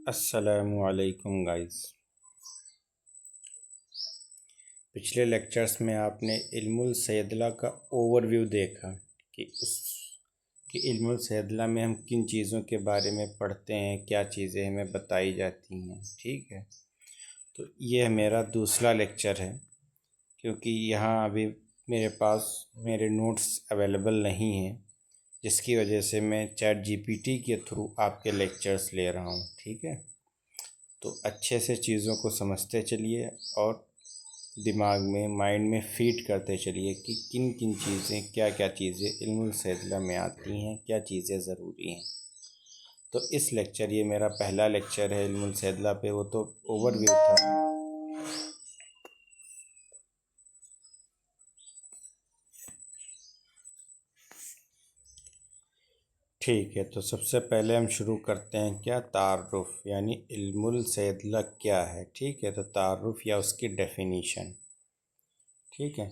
السلام علیکم گائز۔ پچھلے لیکچرز میں آپ نے علم الصیدلہ کا اوور ویو دیکھا کہ علم الصیدلہ میں ہم کن چیزوں کے بارے میں پڑھتے ہیں، کیا چیزیں ہمیں بتائی جاتی ہیں۔ ٹھیک ہے، تو یہ میرا دوسرا لیکچر ہے کیونکہ یہاں ابھی میرے پاس میرے نوٹس اویلیبل نہیں ہیں، جس کی وجہ سے میں چیٹ جی پی ٹی کے تھرو آپ کے لیکچرز لے رہا ہوں۔ ٹھیک ہے، تو اچھے سے چیزوں کو سمجھتے چلیے اور دماغ میں مائنڈ میں فیڈ کرتے چلیے کہ کن کن چیزیں کیا چیزیں علم الصیدلہ میں آتی ہیں، کیا چیزیں ضروری ہیں۔ تو اس لیکچر، یہ میرا پہلا لیکچر ہے علم الصیدلہ پہ، وہ تو اوور ویو تھا۔ ٹھیک ہے، تو سب سے پہلے ہم شروع کرتے ہیں کیا تعارف، یعنی علم الصیدلہ کیا ہے۔ ٹھیک ہے، تو تعارف یا اس کی ڈیفینیشن۔ ٹھیک ہے،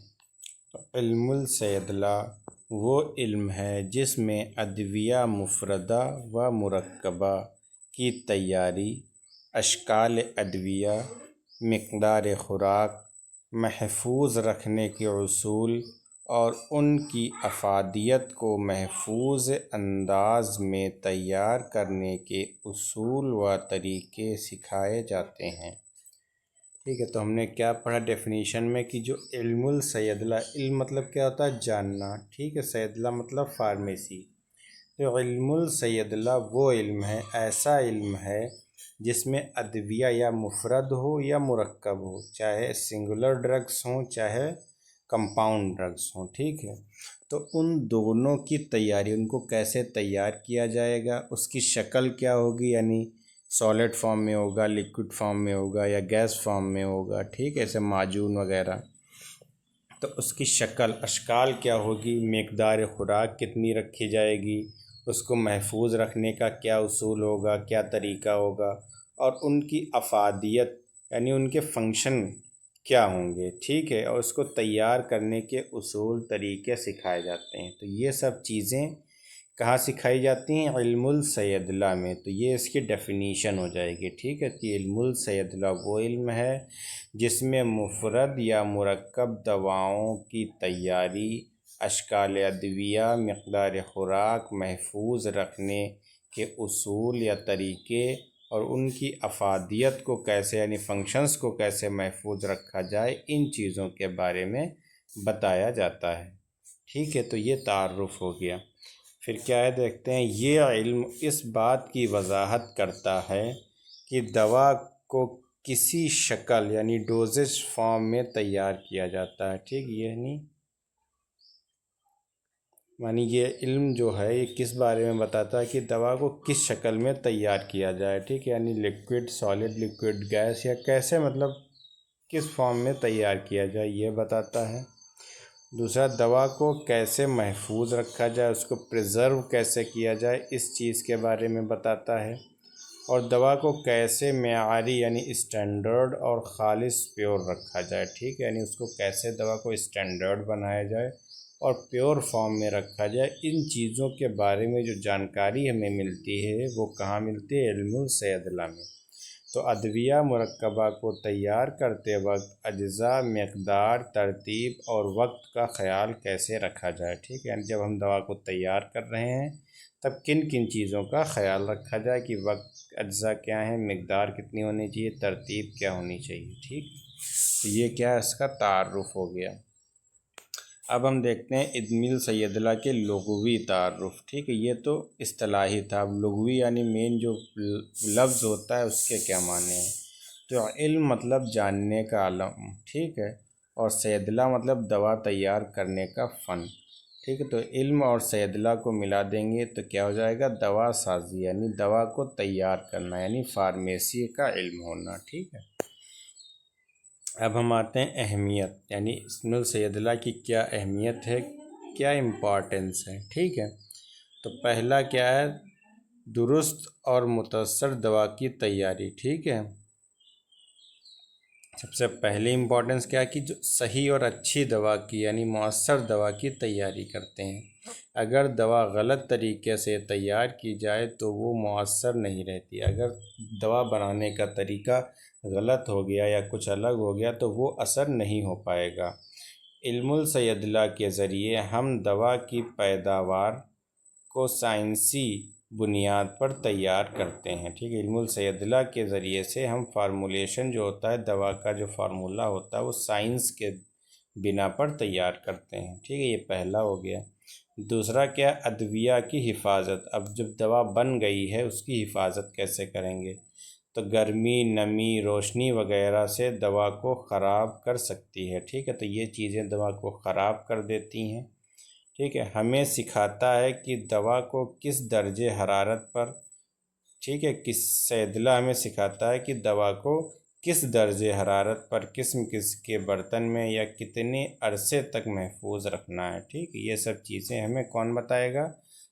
تو علم الصیدلہ وہ علم ہے جس میں ادویہ مفردہ و مرکبہ کی تیاری، اشکال ادویہ، مقدار خوراک، محفوظ رکھنے کے اصول اور ان کی افادیت کو محفوظ انداز میں تیار کرنے کے اصول و طریقے سکھائے جاتے ہیں۔ ٹھیک ہے، تو ہم نے کیا پڑھا ڈیفینیشن میں کہ جو علم الصیدلہ، علم مطلب کیا ہوتا ہے؟ جاننا۔ ٹھیک ہے، صیدلہ مطلب فارمیسی۔ تو علم الصیدلہ وہ علم ہے، ایسا علم ہے جس میں ادویہ یا مفرد ہو یا مرکب ہو، چاہے سنگولر ڈرگس ہوں چاہے کمپاؤنڈ ڈرگس ہوں۔ ٹھیک ہے، تو ان دونوں کی تیاری، ان کو کیسے تیار کیا جائے گا، اس کی شکل کیا ہوگی، یعنی سالڈ فارم میں ہوگا، لیکوڈ فارم میں ہوگا یا گیس فارم میں ہوگا۔ ٹھیک ہے، ایسے معجون وغیرہ، تو اس کی شکل اشکال کیا ہوگی، مقدار خوراک کتنی رکھی جائے گی، اس کو محفوظ رکھنے کا کیا اصول ہوگا، کیا طریقہ ہوگا، اور ان کی افادیت یعنی ان کے فنکشن کیا ہوں گے۔ ٹھیک ہے، اور اس کو تیار کرنے کے اصول طریقے سکھائے جاتے ہیں۔ تو یہ سب چیزیں کہاں سکھائی جاتی ہیں؟ علم الصیدلہ میں۔ تو یہ اس کی ڈیفینیشن ہو جائے گی۔ ٹھیک ہے، کہ علم الصیدلہ وہ علم ہے جس میں مفرد یا مرکب دواؤں کی تیاری، اشکال ادویہ، مقدار خوراک، محفوظ رکھنے کے اصول یا طریقے اور ان کی افادیت کو کیسے یعنی فنکشنز کو کیسے محفوظ رکھا جائے، ان چیزوں کے بارے میں بتایا جاتا ہے۔ ٹھیک ہے، تو یہ تعارف ہو گیا۔ پھر کیا ہے دیکھتے ہیں، یہ علم اس بات کی وضاحت کرتا ہے کہ دوا کو کسی شکل یعنی ڈوزج فارم میں تیار کیا جاتا ہے۔ ٹھیک، یعنی یہ علم جو ہے یہ کس بارے میں بتاتا ہے کہ دوا کو کس شکل میں تیار کیا جائے۔ ٹھیک ہے، یعنی لیکوڈ، سالڈ، لیکوڈ، گیس، یا کیسے مطلب کس فارم میں تیار کیا جائے یہ بتاتا ہے۔ دوسرا، دوا کو کیسے محفوظ رکھا جائے، اس کو پریزرو کیسے کیا جائے، اس چیز کے بارے میں بتاتا ہے۔ اور دوا کو کیسے معیاری یعنی اسٹینڈرڈ اور خالص پیور رکھا جائے۔ ٹھیک ہے، یعنی اس کو کیسے دوا کو اسٹینڈرڈ بنایا جائے اور پیور فارم میں رکھا جائے، ان چیزوں کے بارے میں جو جانکاری ہمیں ملتی ہے وہ کہاں ملتی ہے؟ علم الصیدلہ میں۔ تو ادویہ مرکبہ کو تیار کرتے وقت اجزاء، مقدار، ترتیب اور وقت کا خیال کیسے رکھا جائے۔ ٹھیک ہے، یعنی جب ہم دوا کو تیار کر رہے ہیں تب کن کن چیزوں کا خیال رکھا جائے کہ وقت، اجزاء کیا ہیں، مقدار کتنی ہونی چاہیے، ترتیب کیا ہونی چاہیے۔ ٹھیک، تو یہ کیا ہے، اس کا تعارف ہو گیا۔ اب ہم دیکھتے ہیں علم الصیدلہ کے لغوی تعارف۔ ٹھیک ہے، یہ تو اصطلاحی تھا، اب لغوی یعنی مین جو لفظ ہوتا ہے اس کے کیا معنی ہیں۔ تو علم مطلب جاننے کا علم، ٹھیک ہے، اور صیدلہ مطلب دوا تیار کرنے کا فن۔ ٹھیک ہے، تو علم اور صیدلہ کو ملا دیں گے تو کیا ہو جائے گا؟ دوا سازی، یعنی دوا کو تیار کرنا، یعنی فارمیسی کا علم ہونا۔ ٹھیک ہے، اب ہم آتے ہیں اہمیت، یعنی علم الصیدلہ کی کیا اہمیت ہے، کیا امپورٹنس ہے۔ ٹھیک ہے، تو پہلا کیا ہے؟ درست اور مؤثر دوا کی تیاری۔ ٹھیک ہے، سب سے پہلی امپورٹنس کیا کہ جو صحیح اور اچھی دوا کی یعنی مؤثر دوا کی تیاری کرتے ہیں۔ اگر دوا غلط طریقے سے تیار کی جائے تو وہ مؤثر نہیں رہتی۔ اگر دوا بنانے کا طریقہ غلط ہو گیا یا کچھ الگ ہو گیا تو وہ اثر نہیں ہو پائے گا۔ علم الصیدلہ کے ذریعے ہم دوا کی پیداوار کو سائنسی بنیاد پر تیار کرتے ہیں، ٹھیک ہے۔ علم الصیدلہ کے ذریعے سے ہم فارمولیشن جو ہوتا ہے دوا کا جو فارمولہ ہوتا ہے وہ سائنس کے بنا پر تیار کرتے ہیں، ٹھیک ہے۔ یہ پہلا ہو گیا۔ دوسرا کیا، ادویہ کی حفاظت۔ اب جب دوا بن گئی ہے اس کی حفاظت کیسے کریں گے؟ تو گرمی، نمی، روشنی وغیرہ سے دوا کو خراب کر سکتی ہے، ٹھیک ہے۔ تو یہ چیزیں دوا کو خراب کر دیتی ہیں، ٹھیک ہے۔ ہمیں سکھاتا ہے کہ دوا کو کس درجہ حرارت پر، ٹھیک ہے، صیدلہ ہمیں سکھاتا ہے کہ دوا کو کس درجہ حرارت پر کس کے برتن میں یا کتنے عرصے تک محفوظ رکھنا ہے، ٹھیک ہے۔ یہ سب چیزیں ہمیں کون بتائے گا؟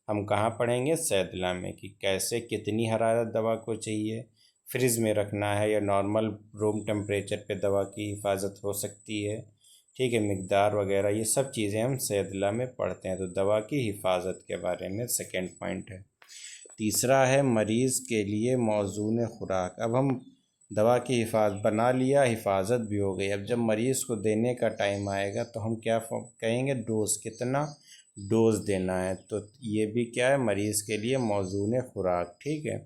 ہم کہاں پڑھیں گے؟ صیدلہ میں، کہ کیسے کتنی حرارت دوا کو چاہیے، فریج میں رکھنا ہے یا نارمل روم ٹمپریچر پہ دوا کی حفاظت ہو سکتی ہے، ٹھیک ہے، مقدار وغیرہ، یہ سب چیزیں ہم صیدلہ میں پڑھتے ہیں۔ تو دوا کی حفاظت کے بارے میں سیکنڈ پوائنٹ ہے۔ تیسرا ہے مریض کے لیے موزون خوراک۔ اب ہم دوا کی حفاظت بنا لیا، حفاظت بھی ہو گئی، اب جب مریض کو دینے کا ٹائم آئے گا تو ہم کیا کہیں گے؟ ڈوز، کتنا ڈوز دینا ہے۔ تو یہ بھی کیا ہے؟ مریض کے لیے موزون خوراک، ٹھیک ہے۔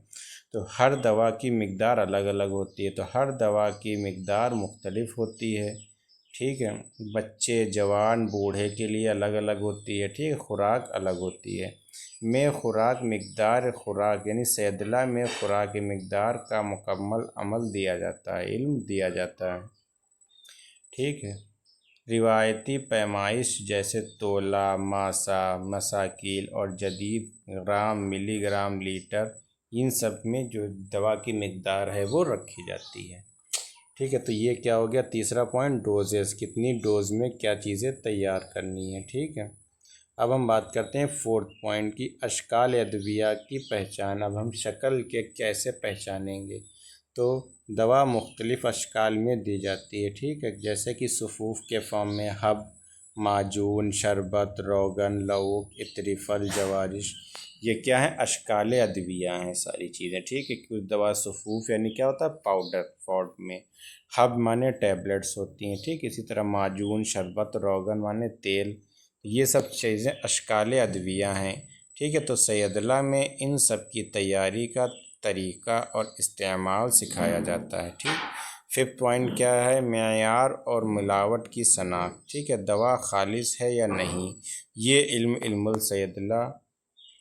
تو ہر دوا کی مقدار الگ الگ ہوتی ہے، تو ہر دوا کی مقدار مختلف ہوتی ہے، ٹھیک ہے۔ بچے، جوان، بوڑھے کے لیے الگ الگ ہوتی ہے، ٹھیک ہے، خوراک الگ ہوتی ہے۔ میں خوراک مقدار خوراک یعنی صیدلہ میں خوراک مقدار کا مکمل عمل دیا جاتا ہے، علم دیا جاتا ہے، ٹھیک ہے۔ روایتی پیمائش جیسے تولہ، ماسا، مساکیل اور جدید گرام، ملی گرام، لیٹر، ان سب میں جو دوا کی مقدار ہے وہ رکھی جاتی ہے، ٹھیک ہے۔ تو یہ کیا ہو گیا؟ تیسرا پوائنٹ، ڈوزز، کتنی ڈوز میں کیا چیزیں تیار کرنی ہے، ٹھیک ہے۔ اب ہم بات کرتے ہیں فورتھ پوائنٹ کی، اشکال ادویہ کی پہچان۔ اب ہم شکل کے کیسے پہچانیں گے؟ تو دوا مختلف اشکال میں دی جاتی ہے، ٹھیک ہے، جیسے کہ صفوف کے فارم میں، حب، معجون، شربت، روغن، لعوق، عطری پھل، جوارش، یہ کیا ہیں؟ اشکال ادویہ ہیں ساری چیزیں، ٹھیک ہے۔ کچھ دوا صفوف یعنی کیا ہوتا ہے؟ پاؤڈر فارم میں، حب مانے ٹیبلٹس ہوتی ہیں، ٹھیک، اسی طرح معجون، شربت، روغن مانے تیل، یہ سب چیزیں اشکال ادویہ ہیں، ٹھیک ہے۔ تو صیدلہ میں ان سب کی تیاری کا طریقہ اور استعمال سکھایا جاتا ہے، ٹھیک۔ ففتھ پوائنٹ کیا ہے؟ معیار اور ملاوٹ کی شناخت، ٹھیک ہے، دوا خالص ہے یا نہیں، یہ علم الصیدلہ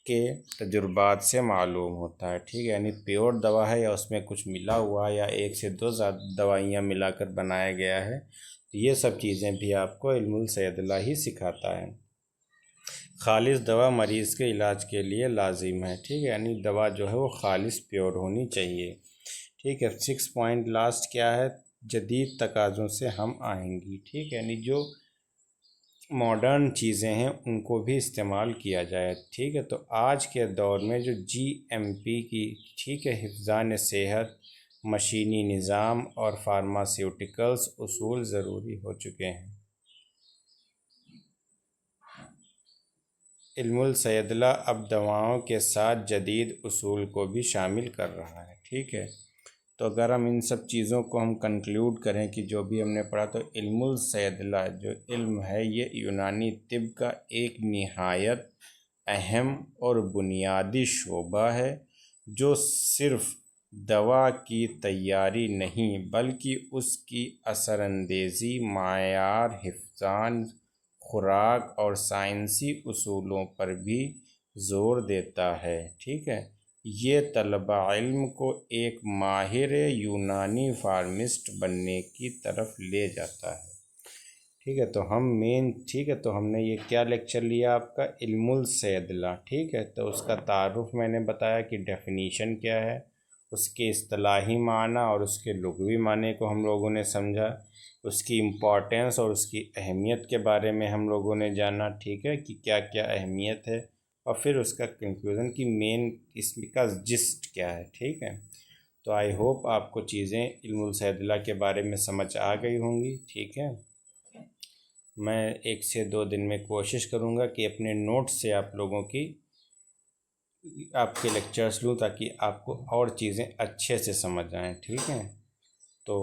کے تجربات سے معلوم ہوتا ہے، ٹھیک ہے۔ یعنی پیور دوا ہے یا اس میں کچھ ملا ہوا ہے یا ایک سے دو دوائیاں ملا کر بنایا گیا ہے، تو یہ سب چیزیں بھی آپ کو علم الصیدلہ ہی سکھاتا ہے۔ خالص دوا مریض کے علاج کے لیے لازم ہے، ٹھیک ہے، یعنی دوا جو ہے وہ خالص پیور ہونی چاہیے، ٹھیک ہے۔ 6 پوائنٹ لاسٹ کیا ہے؟ جدید تقاضوں سے ہم آئیں گی، ٹھیک ہے، یعنی جو ماڈرن چیزیں ہیں ان کو بھی استعمال کیا جائے، ٹھیک ہے۔ تو آج کے دور میں جو جی ایم پی کی، ٹھیک ہے، حفظان صحت، مشینی نظام اور فارماسیوٹیکلز اصول ضروری ہو چکے ہیں۔ علم الصیدلہ اب دواؤں کے ساتھ جدید اصول کو بھی شامل کر رہا ہے، ٹھیک ہے۔ تو اگر ہم ان سب چیزوں کو ہم کنکلیوڈ کریں کہ جو بھی ہم نے پڑھا، تو علم الصیدلہ جو علم ہے یہ یونانی طب کا ایک نہایت اہم اور بنیادی شعبہ ہے جو صرف دوا کی تیاری نہیں بلکہ اس کی اثر اندیزی، معیار، حفظان خوراک اور سائنسی اصولوں پر بھی زور دیتا ہے، ٹھیک ہے۔ یہ طلبہ علم کو ایک ماہر یونانی فارمسٹ بننے کی طرف لے جاتا ہے، ٹھیک ہے۔ تو ٹھیک ہے، تو ہم نے یہ کیا لیکچر لیا آپ کا؟ علم الصیدلہ، ٹھیک ہے۔ تو اس کا تعارف میں نے بتایا کہ ڈیفینیشن کیا ہے، اس کے اصطلاحی معنی اور اس کے لغوی معنی کو ہم لوگوں نے سمجھا، اس کی امپورٹنس اور اس کی اہمیت کے بارے میں ہم لوگوں نے جانا، ٹھیک ہے، کہ کیا کیا اہمیت ہے، اور پھر اس کا کنکلوژن کی مین اس کا جسٹ کیا ہے، ٹھیک ہے۔ تو آئی ہوپ آپ کو چیزیں علم الصیدلہ کے بارے میں سمجھ آ گئی ہوں گی. ٹھیک ہے، میں 1 سے 2 دن میں کوشش کروں گا کہ اپنے نوٹس سے آپ لوگوں کی آپ کے لیکچرز لوں تاکہ آپ کو اور چیزیں اچھے سے سمجھ آئیں. ٹھیک ہے، تو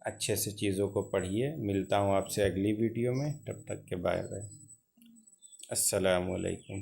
اچھے سے چیزوں کو پڑھیے. ملتا ہوں آپ سے اگلی ویڈیو میں، تب تک کے بائے بائے. السلام علیکم.